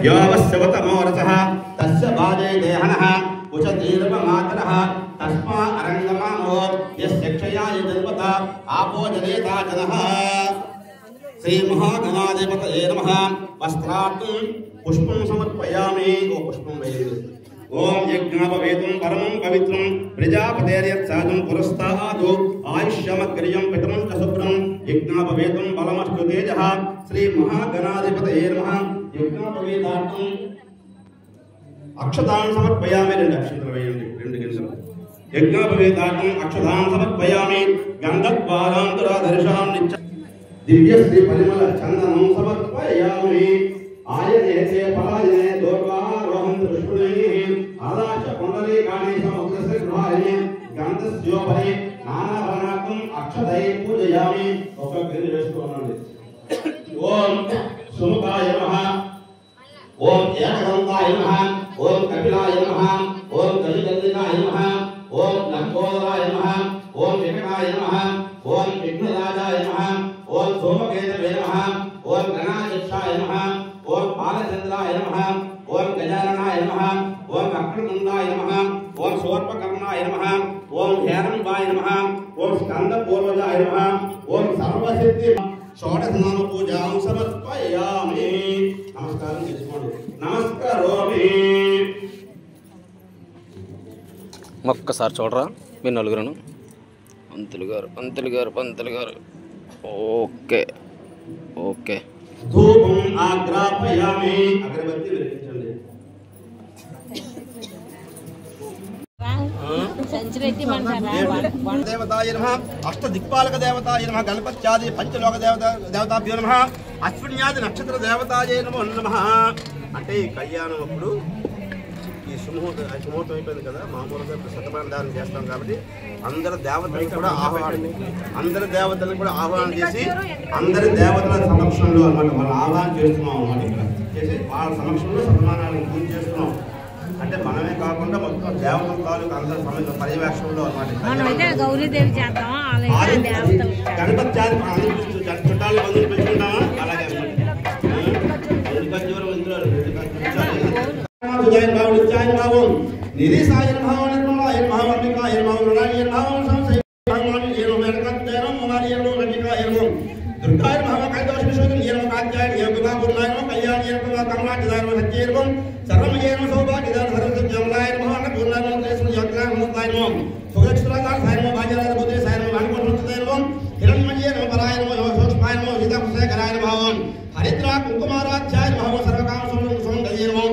योवस्यवतमोरसः तस्य बाजे देहनः उचतीर्वमातरः तस्मा अरङ्गमानो यस्य क्षयाय जन्मता आपो जनेता जनः श्रीमहागणाधिपतये नमः। वस्त्रार्थं पुष्पं समर्पयामि। पुष्पं वैद्य ओम यज्ञापवेतुं परमं पवित्रं प्रजापतेर्यत्सादं पुरस्तादु आयुष्यमग्रियं पितरं च शुभ्रं यज्ञापवेतुं बलमस्तु तेजः श्री महागणाधिपतये नमः। यज्ञापवेतार्थं अक्षतान् समर्पयामि। రెండు అక్షంతలు వేయండి, రెండు గింజలు। యజ్ఞాపవేతార్థం అక్షతాन् సమర్పయామి। గంధద్వారాంతరాదర్శాం నిత్య దివ్యశ్రీ పరిమళ చందనం సమర్పయామి। ఆయనేతే పలాయనే దోర్వారోహం దృష్టునైః ఆదాచ కుండలీకాని సముద్రశ్రీగ్రహాయ గంధస్యోపరి నానావర్ణాకం అక్షతై పూజయామి। ఒక గిరి వేసుకోండి। ఓం సుముఖాయ నమః, ఓం ఏకదంతాయ నమః, ఓం కపిలాయ నమః, ఓం గజగంధినాయ నమః, ఓం లంబోదరాయ నమః, ఓం వికటాయ నమః, ఓం విఘ్నరాజాయ నమః, ఓం సోమకేతవే నమః, ఓం గణాధ్యక్షాయ నమః, ఓం బాలచంద్రాయ నమః, ఓం గజాననాయ నమః, ఓం వక్రతుండాయ నమః, ఓం శూర్పకర్ణాయ నమః, ఓం హేరంబాయ నమః, ఓం స్కందపూర్వజాయ నమః, ఓం సర్వసిద్ధి షోడశనామ పూజాం సమర్పయామి। నమస్కారం చేసుకోండి। నమస్కారోమి। ఒక్కసారి చూడరా మీరు నలుగురును। పంతులు గారు ఓకే ఓకే। ధూపం ఆగ్రాపయామి। అగరబత్తి వెలిగించండి। దేవతాయ నమః, అష్ట దిక్పాలక దేవతాయ నమః, గణపత్యాది పంచలోక దేవతాభ్యో నమః, అశ్విన్యాది నక్షత్ర దేవతాయ నమో నమః। అంటే ఈ కళ్యాణం అప్పుడు ఈ సుముహూర్తం అయిపోయింది కదా, మామూలుగా శతమానదానం చేస్తాం కాబట్టి అందరి దేవతలను కూడా ఆహ్వానం చేసి అందరి దేవతల సమక్షంలో అన్నమాట వాళ్ళు ఆహ్వానం చేస్తున్నాం అన్నమాట। ఇక్కడ చేసి వాళ్ళ సమక్షంలో శతమానాలను పూజ చేస్తున్నాం। అంటే మనమే కాకుండా మొత్తం దేవతల తాలూకు అందరి సమయంలో పర్యవేక్షణలో అన్నమాట। గణపతి చుట్టాలు బంధువులు పెట్టుకుంటామా అలాగే నిరీసాయన భావం నిర్మలాయన భావం అంబికాయన భావం రుణాయన భావం సంశయ భావం ఏనో వెనకత్తేనో మొనాలియనో రజికాయనో దుర్గాయన భావం కైదోష విశ్వదం ఏనో కాత్యాయన ఏనో విభాగున్నాయనో కళ్యాణ ఏనో కర్మాటిదాయనో సత్యేనో సర్వమయేనో సౌభాగ్యదాన సర్వసం జమలాయన భావం పూర్ణాయనో దేశం యోగ్యాన ముక్తాయనో సుగక్షరాకార సాయనో భాగ్యరాజ బుద్ధి సాయనో వాణిపూర్ణుతేనో హిరణ్మయేనో పరాయనో యోగశోష్పాయనో సీతాపుష్కరాయన భావం హరిద్రా కుంకుమారాధ్యాయ భావం సర్వకామ సౌందర్యేనో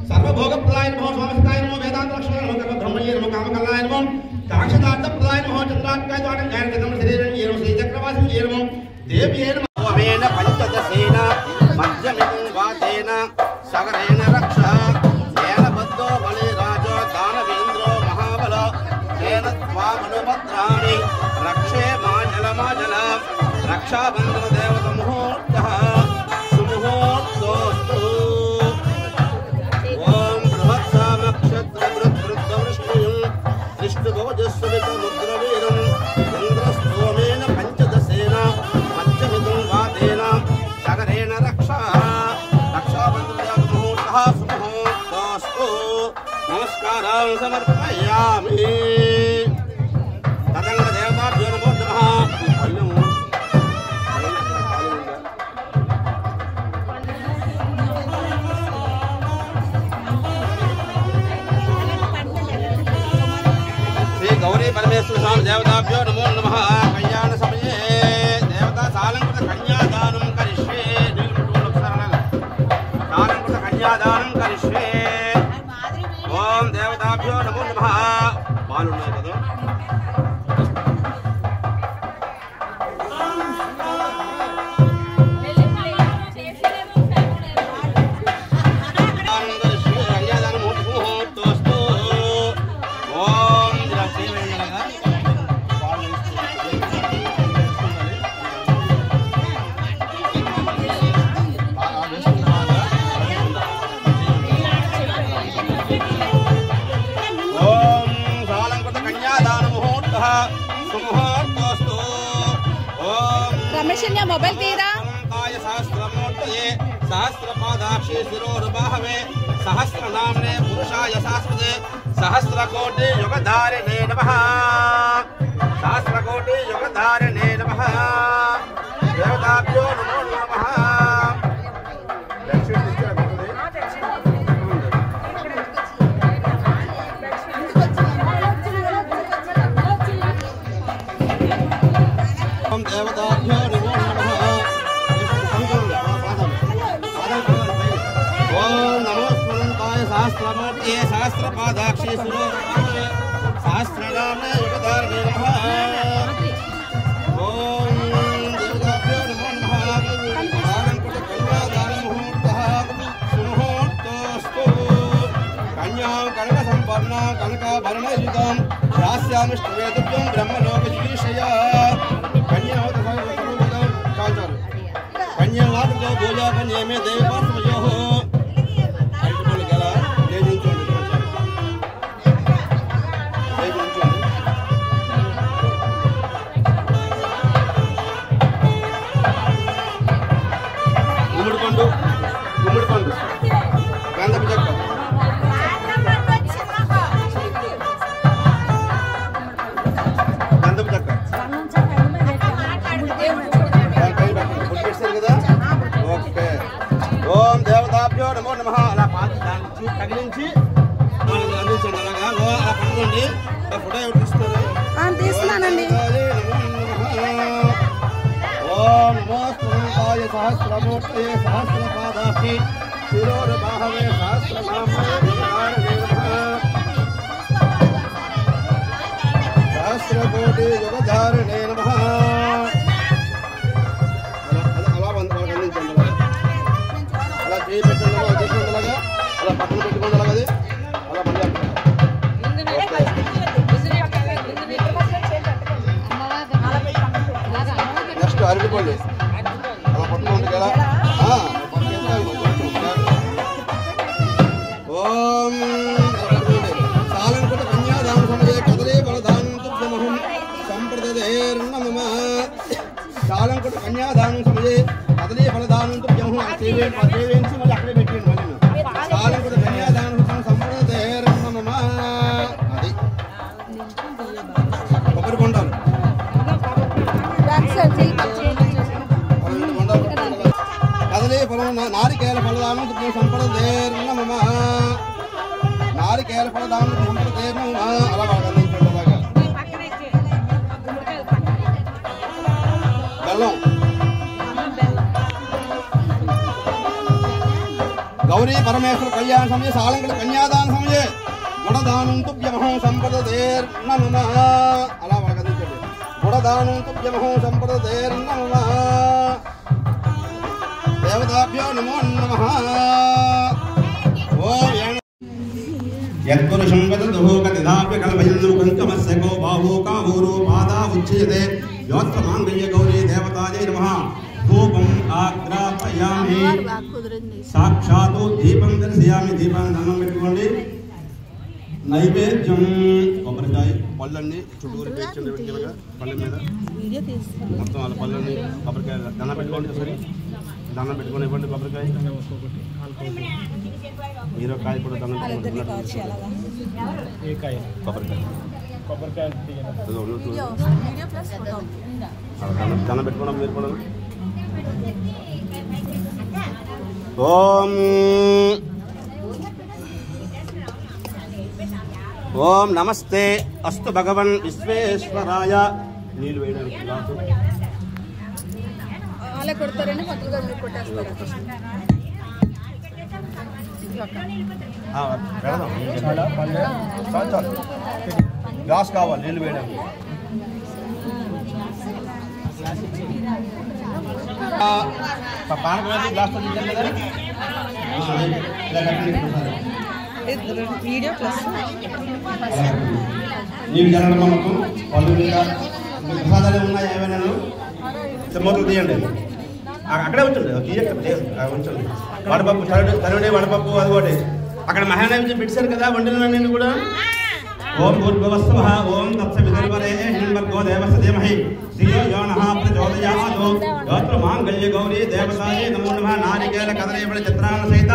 సర్వభోగప్రదాయన భవ స్వామిస్తాయ నమో వేదాంత లక్ష్మణ నమో కర్మ బ్రహ్మయ్య నమో కామకల్లాయ నమో కాక్షదార్థ ప్రదాయ నమో చంద్రాత్కాయ ద్వారం గాయన శరీరం ఏనో శ్రీ చక్రవాసి ఏనో దేవ్యేన భవేన పంచదశేన మధ్యమిం వాతేన సగరేణ రక్ష ఏన బద్ధో బలి రాజో దానవేంద్రో మహాబల ఏన త్వామనుభద్రాణి రక్షే మాజల రక్షాబంధన దేవత ముహూర్తః సుముహూర్తోస్తు। విష్ణుభోజస్వీరం ఇంద్రస్తోమేన పంచదశేన మధ్యమిదం వాతేన సగరేణ రక్షాబంధముహూర్తః సుముహూర్తోస్తు। నమస్కారం సమర్పయామి। తదంగ దేవతాభ్యో నమో నమః। गौरी परमेश्वर स्वामी देवताभ्यो नमो नमः। कल्याण समये देवता सालंकृत कन्यादानं करिष्ये। सालंकृत कन्यादानं करिष्ये। ओम देवताभ्यो नमो नमः। बाल ఉన్నాయి కదా రమేష్ అన్న మొబైల్ తీరా శాస్త్రమూర్తయే సహస్రపాదాక్షి శిరోరుభః सहस्रनाम्ने पुरुषाय शाश्वते सहस्रकोटि युगधारिणे नमः सहस्रकोटि युगधारिणे नमः देवताभ्यो नमो नमः देवताभ्यो नमो नमः ओम नमो स्मरन्ताय सहस्रमूर्तये सहस्रपादाक्षी सुरोराय सहस्रनाम्ने युगधारिणे नमः ओम देवताभ्यो नमो नमः कन्यादानमुहूर्तः सुमुहूर्तोऽस्तु कन्यां कनकसम्पन्नां कनकाभरणयुतां दास्यामि ष्टवेदुभ्यं ब्रह्मलोकजीविषया कन्यावादो भोजा कन्या में देवपार्श्वयो गुम्मड़ी पंडु गंधप चक्र ओम देवताभ्यो नमो नमः अला पादी तगिलिंచి మనల్ని అందించండి అలాగా అలా పట్టుకోండి ఫోటో ఎవరు తీస్తారు తీస్తున్నానండి ఓం నమో స్మృతాయ సహస్రమూర్తయే సహస్రపాదాక్షి శిరోర్బాహవే సహస్రనామ్నే యుగధారిణే నమః సహస్రకోటి యుగధారిణే నమః అలా పక్కన పెట్టుకోండి అలాగది అలా మళ్ళీ నెక్స్ట్ అరటిపండు అలా పట్టుకోండి కదా ఓం సాలంకృత కన్యాదాన సమయే కదలే బలదానంతుమహం సంప్రదదేర్నమమ సాలంకృత కన్యాదానం సమయే కదలే బలదానంతుమహం సేవేంచి మళ్ళీ అక్కడే పెట్టండి మళ్ళీ సాలంకృత కన్యాదానం సంప్రదదేర్నమమ అది కొబ్బరి బొండాలు కదలే ఫలం నారికేల ఫలదానం సంప్రదదేర్నమమ నారికేల ఫలదానం సంప్రదదేర్నమమ అలా అందించండి అలాగా బెల్లం गौरी परमेश्वर कल्याण समये सालंकृत कन्यादान समये गुणदानं तुभ्यमहो संप्रददेर्नमः अला वगदिंचंడి गुणदानं तुभ्यमहो संप्रददेर्नमः देवताभ्यो नमो नमः ओम यत्पुरुषं वदतु कतिदाप्य कल्पयन्नु कंकमस्य को बाहु कावूरो पादा उच्यते योत्र मांगल्य गौरी देवतायै नमः धूपं आग्रापयामि साक्षात् दीपं दर्शयामि दीपाన్ని దండం పెట్టుకోండి నైవేద్యం కొబ్బరికాయ పళ్ళన్నీ చుట్టూరు పేర్చండి వెంకలగా పళ్ళ మీద మొత్తం వాళ్ళ పళ్ళన్నీ కొబ్బరికాయ దండం పెట్టుకోండి సరే దండం పెట్టుకొని ఇవ్వండి కొబ్బరికాయ మీరు కాయ కూడా దండం పెట్టుకోండి కొబ్బరికాయ దండం పెట్టుకోవడం మీరు కూడా ఓం ఓం నమస్తే అస్తు భగవన్ విశ్వేశ్వరాయ నీళ్ళు వేయడానికి గ్లాసు అలా కొడతారని పక్కగా కొట్టేస్తారు గ్లాస్ కావాలి నీళ్ళు వేయడానికి పానకం గ్లాస్ వీడియో ప్లస్ నీళ్ళు జరగడం మొత్తం పళ్ళు మీద ప్రసాదాలు ఉన్నాయి ఏమైనా మొత్తం తీయండి అక్కడే ఉంచండి తీయకండి ఉంచండి వడపప్పు తరుడే వడపప్పు అది ఒకటి అక్కడ మహానైవేద్యం పెట్టారు కదా వండిన నేను కూడా ओम भूर्भुवस्सुवः ओम तत्सवितुर्वरेण्यर्भर्गो देवस्य धीमहि धियो यो नः प्रचोदयात् योऽत्र माङ्गल्ये गौरी देवतायै नमो नमः नारिकेल कदलीफल चित्रान्न सहित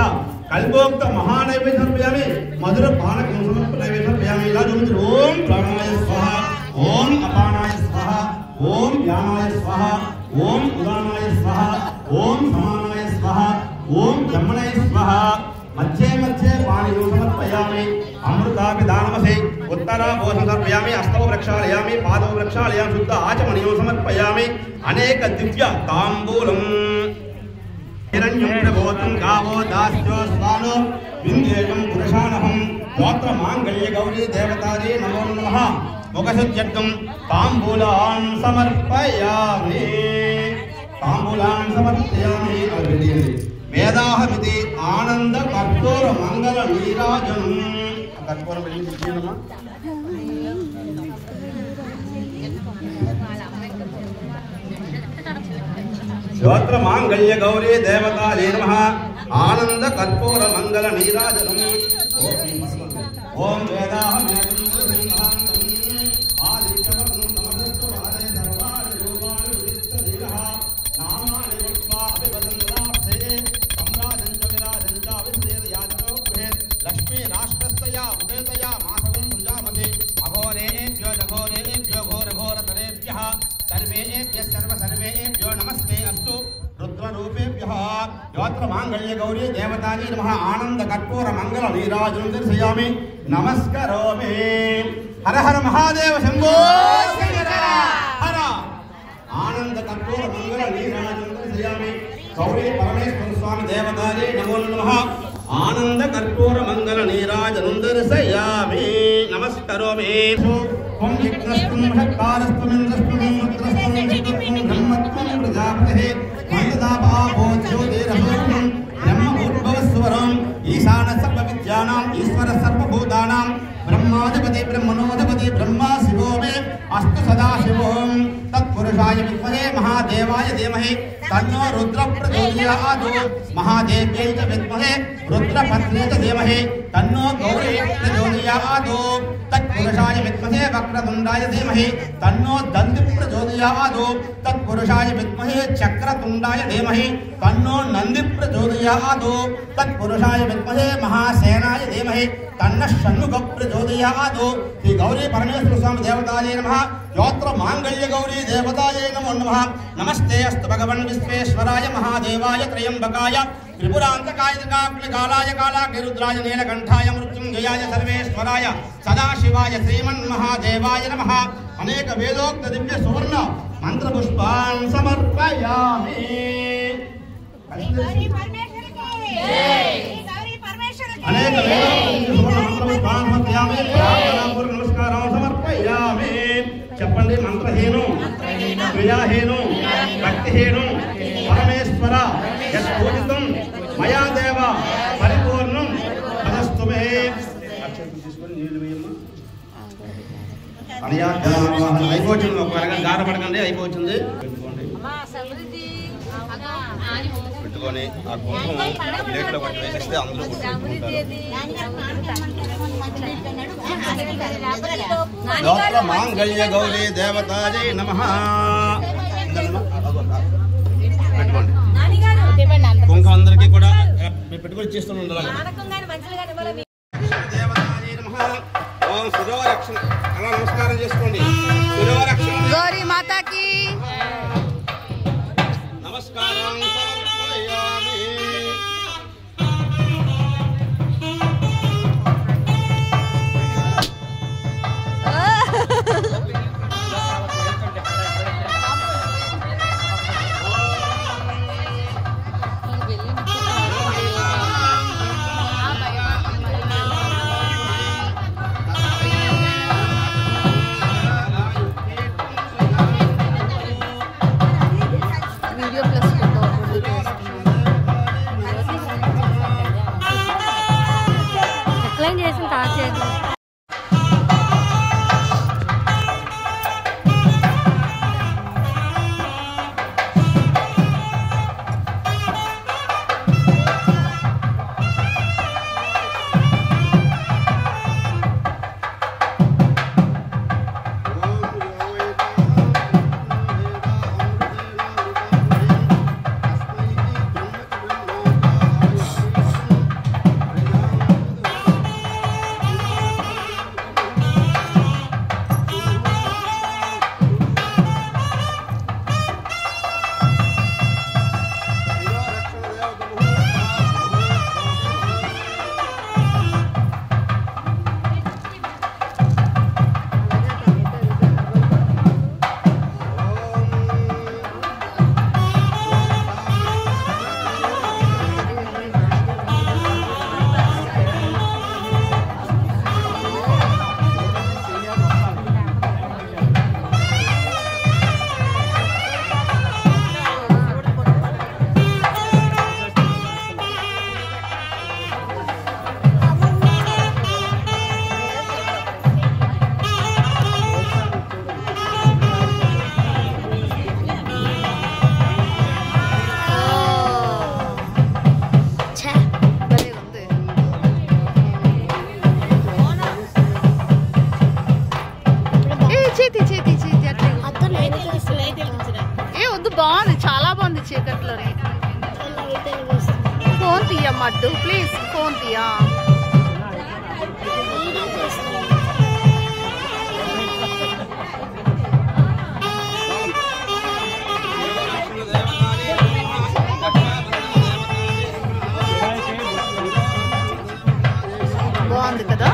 कल्पोक्त महानैवेद्यं समर्पयामि मधुर पानकं समर्पयामि ఇలా చూపించు ఓం ప్రాణాయ స్వాహ ఓం అపానాయ స్వాహ ఓం వ్యానాయ స్వాహ ఓం ఉదానాయ స్వాహ ఓం సమానాయ స్వాహ ఓం బ్రహ్మణాయ స్వాహ मध्ये मध्ये पाणिं समर्पयामि अमृताभिधानमसे उत्तराभूषं समर्पयामि हस्तौ प्रक्षालयामि पादौ प्रक्षालयामि शुद्ध आचमनीयं समर्पयामि अनेक दिव्य ताम्बूलम् हिरण्यं प्रबोधं गावो दास्यो स्वानो विन्देयं पुरुषानहं गोत्र माङ्गल्ये गौरी देवतायै नमो नमः मुखशुद्ध्यर्थं ताम्बूलान् समर्पयामि वेदाहमिति आनंद कर्पूर मंगल नीराजनम कर्पूर वेलिगिंचिनम्मा स्तोत्र मांगल्य गौरी देवतायै नमः आनंद कर्पूर मंगल नीराजनम ओम वेदाहमिति मांगल्य गौरी देवतायै नमः आनंद कर्पूर मंगल नीराजनं दर्शयामि नमस्करोमि हर हर महादेव शंभो शंकर हर आनंद कर्पूर मंगल नीराजनं दर्शयामि गौरी परमेश्वर स्वामी देवतायै नमो नमः आनंद कर्पूर मंगल नीराजनं दर्शयामि नमस्करोमि ओम यज्ञस्तुं षट्कारस्तुं इंद्रस्तुं रुद्रस्तुं विष्णुस्तुं ब्रह्मस्तुं प्रजापतिः मंददाभावो ज्योतिरहं ब्रह्मभूर्भुवस्वरं ईशान सर्वविद्यानां ईश्वर सर्वभूतानां ब्रह्माधिपति ब्रह्मणोधिपति ब्रह्मा शिवो मे अस्तु सदाशिवों तत्पुरुषाय विद्महे महादेवाय धीमहि तन्नो रुद्र प्रचोदयात् महादेव्यै च विद्महे रुद्रपत्न्यै च धीमहि तन्नो गौरी प्रचोदयात् तत्पुरुषाय विद्महे वक्रतुण्डाय धीमहि तन्नो दन्ति प्रचोदयात् तत्पुरुषाय विद्महे चक्रतुण्डाय धीमहि तन्नो नन्दी प्रचोदयात् तत्पुरुषाय विद्महे महासेनाय धीमहि तन्नः षण्मुख प्रचोदयात् श्री गौरी परमेश्वर स्वामी देवतायै नमः योऽत्र माङ्गल्य गौरी देवतायै नमो नमः नमस्ते अस्तु भगवन् विश्वेश्वराय महादेवाय त्र्यम्बकाय त्रिपुरान्तकाय कालाय कालाग्निरुद्राय नीलकण्ठाय मृत्युञ्जयाय सर्वेश्वराय सदाशिवाय श्रीमन्महादेवाय नमः अनेक वेदोक्त दिव्य सुवर्ण मंत्रपुष्पान् समर्पयामि अनेक नमस्कारान् समर्पयामि చెప్పండి మంత్రహీను క్రియాహీను భక్తిహీను పరమేశ్వర యత్పూజితం మయా దేవ పరిపూర్ణం తదస్తు మే తీసుకొని నీళ్లు వేయమ్మా అనియా అయిపోతుంది ఒక అరగంట గారపడకండి అయిపోతుంది పెట్టుకొని ఆ కుంకుమ ప్లేట్లో పట్టి వేసేస్తే అందరూ స్తోత్ర మాంగళ్య గౌరీ దేవతాయై నమః పెట్టుకోండి కుంకుమ అందరికీ కూడా పెట్టుకొని చేస్తూనే ఉండాలి దేవతాయై నమః ఓం శిరోరక్షణ అలా నమస్కారం చేసుకోండి శిరోరక్షణ గౌరీ మాతాకి నమస్కారం వీడియో ప్లస్ ఫోటో ఎక్స్ప్లెయిన్ చేసిన తాజ్ చేయాలి లడ్డు ప్లీజ్ ఫోన్ తీయా. బాగుంది కదా.